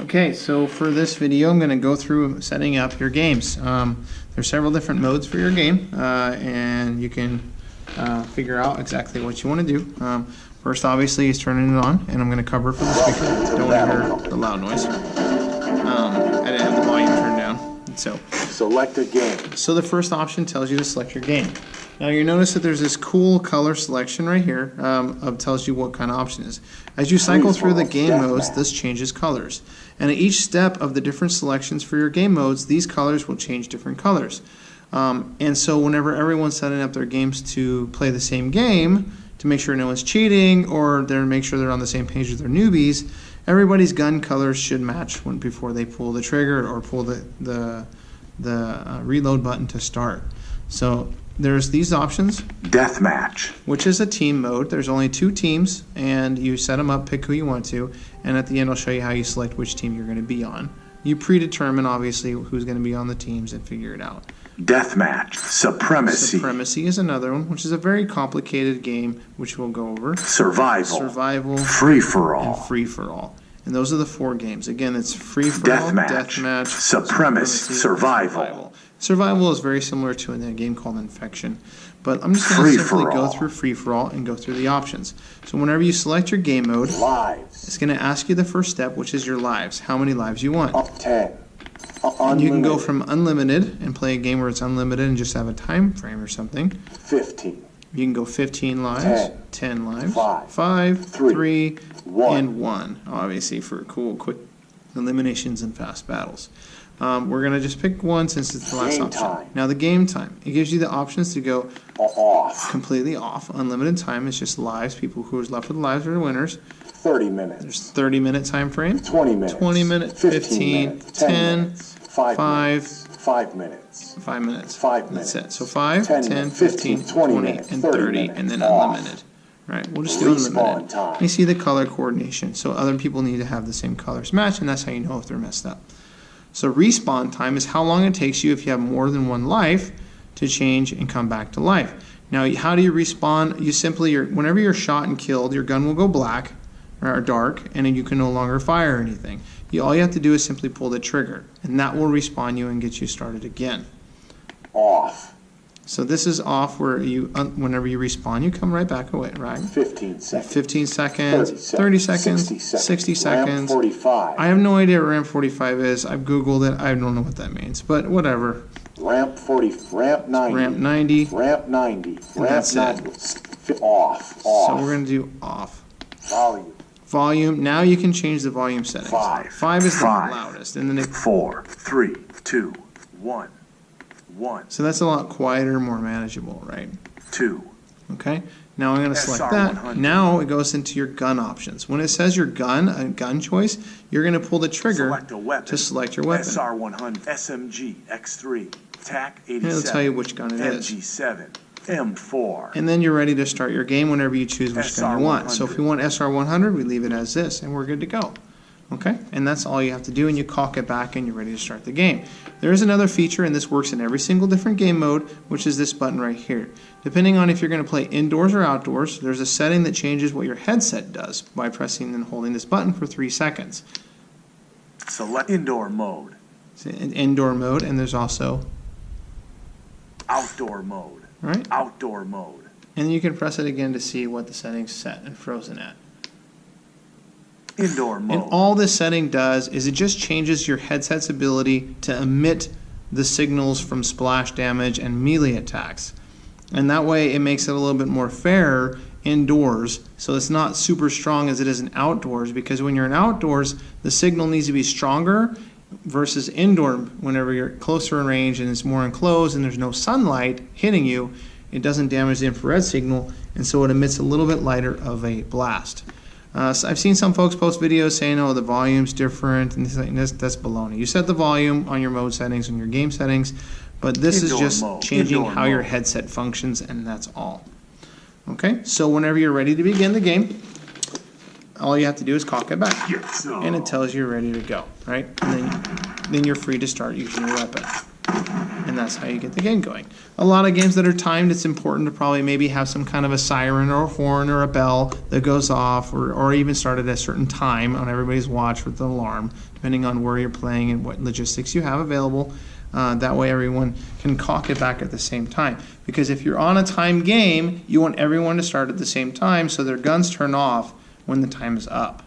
Okay, so for this video I'm going to go through setting up your games. There's several different modes for your game, and you can figure out exactly what you want to do. First, obviously, is turning it on, and I'm going to cover it for the speaker. Don't want to hear the loud noise. I didn't have the volume turned down. So select a game. So the first option tells you to select your game. Now you notice that there's this cool color selection right here tells you what kind of option is. As you cycle through the game modes, this changes colors. And at each step of the different selections for your game modes, these colors will change different colors. And so whenever everyone's setting up their games to play the same game, to make sure no one's cheating or to make sure they're on the same page with their newbies, everybody's gun colors should match before they pull the trigger or pull the reload button to start. So there's these options. Deathmatch, which is a team mode. There's only 2 teams, and you set them up, pick who you want to, and at the end I'll show you how you select which team you're going to be on. You predetermine, obviously, who's going to be on the teams and figure it out. Deathmatch, Supremacy. Supremacy is another one, which is a very complicated game, which we'll go over. Survival, Free-for-all, and Free-for-all. And those are the 4 games. Again, it's Free-for-all, Deathmatch, Supremacy, Survival. Survival is very similar to a game called Infection. But I'm just going to simply go through Free-for-all and go through the options. So whenever you select your game mode, lives, it's going to ask you the first step, which is your lives. How many lives you want. Up 10. And you can go from unlimited and play a game where it's unlimited and just have a time frame or something. 15. You can go 15 lives, 10 lives, 5, 3, 1. and 1, obviously for cool, quick eliminations and fast battles. We're going to just pick 1 since it's the last option. Time. Now the game time, it gives you the options to go off, completely off. Unlimited time is just lives. People who are left with lives are the winners. 30 minutes. There's 30-minute time frame. 20 minutes. 20 minutes. 15 minutes, 10 minutes, 5 minutes. 5 minutes. 5 minutes. 5 minutes. That's it. So 5, 10, 15, 20, and 30, and then unlimited. Right, we'll just do unlimited. You see the color coordination, so other people need to have the same colors match, and that's how you know if they're messed up. So respawn time is how long it takes you if you have more than 1 life to change and come back to life. Now, how do you respawn? You simply, whenever you're shot and killed, your gun will go black or dark, and then you can no longer fire anything. All you have to do is simply pull the trigger, and that will respawn you and get you started again. Off. So this is off, where whenever you respawn, you come right back away, right? 15 seconds. 15 seconds, 30 seconds, 60 seconds. Ramp 45. I have no idea what ramp 45 is. I've Googled it. I don't know what that means, but whatever. Ramp 40, ramp 90. Ramp 90. Ramp 90. And ramp that's 90. it. Off. So we're going to do off. Volume. Volume. Now you can change the volume settings. 5 is the 5, loudest. And then 4, 3, 2, 1. 1. So that's a lot quieter, more manageable, right? 2. Okay. Now I'm going to select that. Now it goes into your gun options. When it says your gun, a gun choice, you're going to pull the trigger to select your weapon. SR100, SMG, X3, TAC 87. And it'll tell you which gun it is. MG7, M4. And then you're ready to start your game whenever you choose which gun you want. So if you want SR100, we leave it as this, and we're good to go. Okay, and that's all you have to do, and you caulk it back and you're ready to start the game. There is another feature, and this works in every single different game mode, which is this button right here. Depending on if you're going to play indoors or outdoors, there's a setting that changes what your headset does by pressing and holding this button for 3 seconds. Select indoor mode. Indoor mode, and there's also outdoor mode. Right? Outdoor mode. And you can press it again to see what the setting's set and frozen at. Indoor mode. And all this setting does is it just changes your headset's ability to emit the signals from splash damage and melee attacks. And that way it makes it a little bit more fair indoors, so it's not super strong as it is in outdoors, because when you're in outdoors, the signal needs to be stronger versus indoor. Whenever you're closer in range and it's more enclosed and there's no sunlight hitting you, it doesn't damage the infrared signal, and so it emits a little bit lighter of a blast. So I've seen some folks post videos saying, oh, the volume's different, and that's baloney. You set the volume on your mode settings and your game settings, but this is just changing how your headset functions, and that's all. Okay, so whenever you're ready to begin the game, all you have to do is caulk it back, and it tells you you're ready to go, right? And then you're free to start using your weapon. And that's how you get the game going. A lot of games that are timed, it's important to probably maybe have some kind of a siren or a horn or a bell that goes off, or even start at a certain time on everybody's watch with the alarm, depending on where you're playing and what logistics you have available. That way everyone can clock it back at the same time. Because if you're on a timed game, you want everyone to start at the same time so their guns turn off when the time is up.